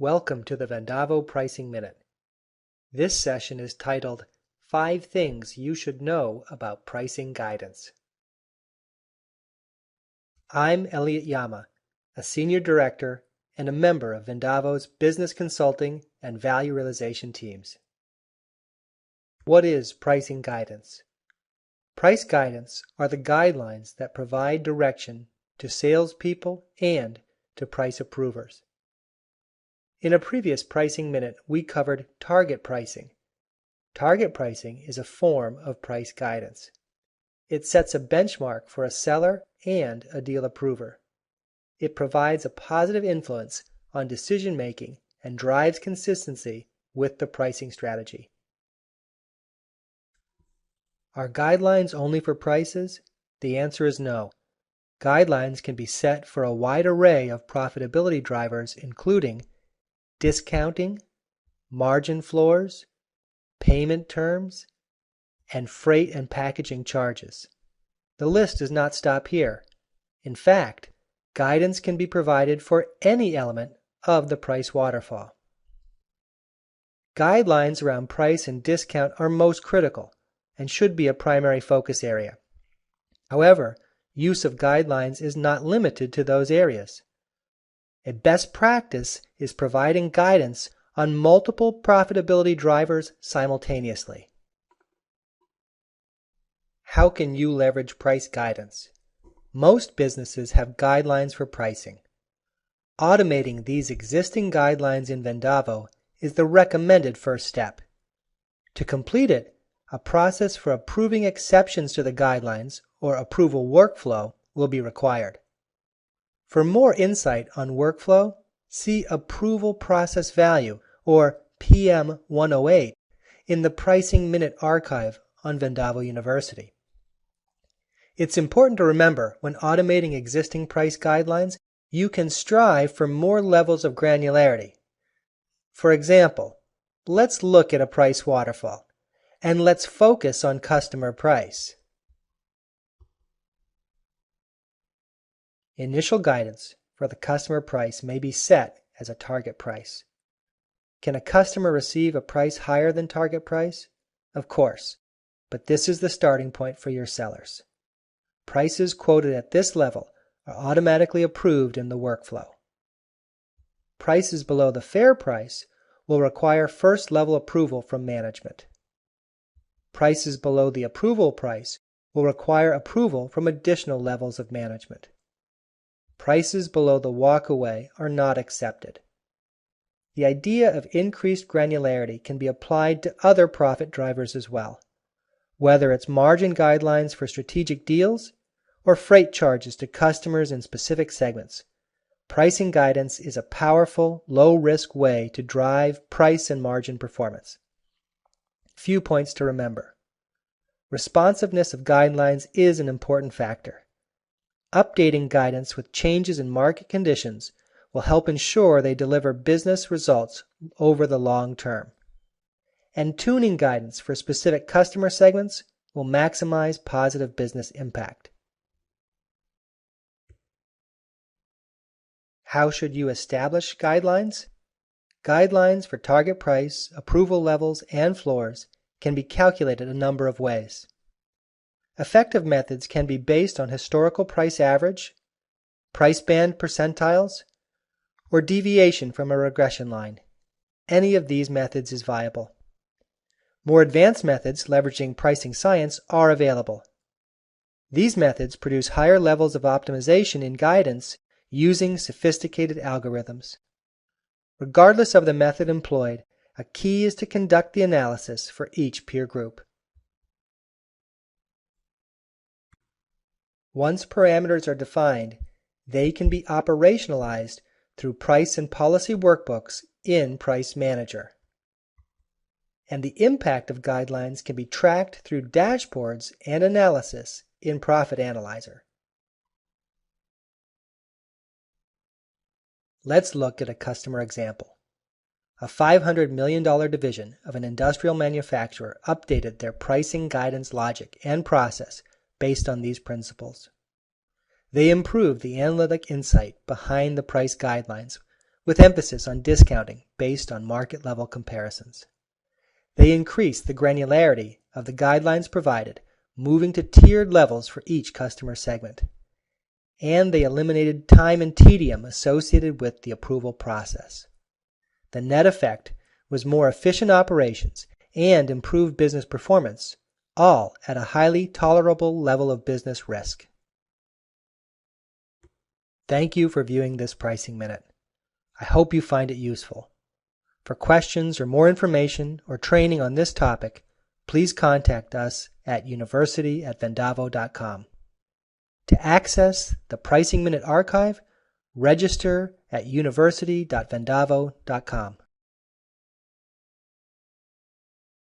Welcome to the Vendavo Pricing Minute. This session is titled 5 Things You Should Know About Pricing Guidance. I'm Elliot Yama, a Senior Director and a member of Vendavo's Business Consulting and Value Realization teams. What is pricing guidance? Price guidance are the guidelines that provide direction to salespeople and to price approvers. In a previous Pricing Minute, we covered target pricing. Target pricing is a form of price guidance. It sets a benchmark for a seller and a deal approver. It provides a positive influence on decision making and drives consistency with the pricing strategy. Are guidelines only for prices? The answer is no. Guidelines can be set for a wide array of profitability drivers, including discounting, margin floors, payment terms, and freight and packaging charges. The list does not stop here. In fact, guidance can be provided for any element of the price waterfall. Guidelines around price and discount are most critical and should be a primary focus area. However, use of guidelines is not limited to those areas. A best practice is providing guidance on multiple profitability drivers simultaneously. How can you leverage price guidance? Most businesses have guidelines for pricing. Automating these existing guidelines in Vendavo is the recommended first step. To complete it, a process for approving exceptions to the guidelines or approval workflow will be required. For more insight on workflow, see Approval Process Value, or PM 108, in the Pricing Minute archive on Vendavo University. It's important to remember when automating existing price guidelines, you can strive for more levels of granularity. For example, let's look at a price waterfall, and let's focus on customer price. Initial guidance for the customer price may be set as a target price. Can a customer receive a price higher than target price? Of course, but this is the starting point for your sellers. Prices quoted at this level are automatically approved in the workflow. Prices below the fair price will require first-level approval from management. Prices below the approval price will require approval from additional levels of management. Prices below the walkaway are not accepted. The idea of increased granularity can be applied to other profit drivers as well, whether it's margin guidelines for strategic deals or freight charges to customers in specific segments. Pricing guidance is a powerful, low-risk way to drive price and margin performance. Few points to remember. Responsiveness of guidelines is an important factor. Updating guidance with changes in market conditions will help ensure they deliver business results over the long term. And tuning guidance for specific customer segments will maximize positive business impact. How should you establish guidelines? Guidelines for target price, approval levels, and floors can be calculated a number of ways. Effective methods can be based on historical price average, price band percentiles, or deviation from a regression line. Any of these methods is viable. More advanced methods leveraging pricing science are available. These methods produce higher levels of optimization in guidance using sophisticated algorithms. Regardless of the method employed, a key is to conduct the analysis for each peer group. Once parameters are defined, they can be operationalized through price and policy workbooks in Price Manager. And the impact of guidelines can be tracked through dashboards and analysis in Profit Analyzer. Let's look at a customer example. A $500 million division of an industrial manufacturer updated their pricing guidance logic and process based on these principles. They improved the analytic insight behind the price guidelines with emphasis on discounting based on market level comparisons. They increased the granularity of the guidelines provided, moving to tiered levels for each customer segment. And they eliminated time and tedium associated with the approval process. The net effect was more efficient operations and improved business performance, all at a highly tolerable level of business risk. Thank you for viewing this Pricing Minute. I hope you find it useful. For questions or more information or training on this topic, please contact us at university@vendavo.com. To access the Pricing Minute archive, register at university.vendavo.com.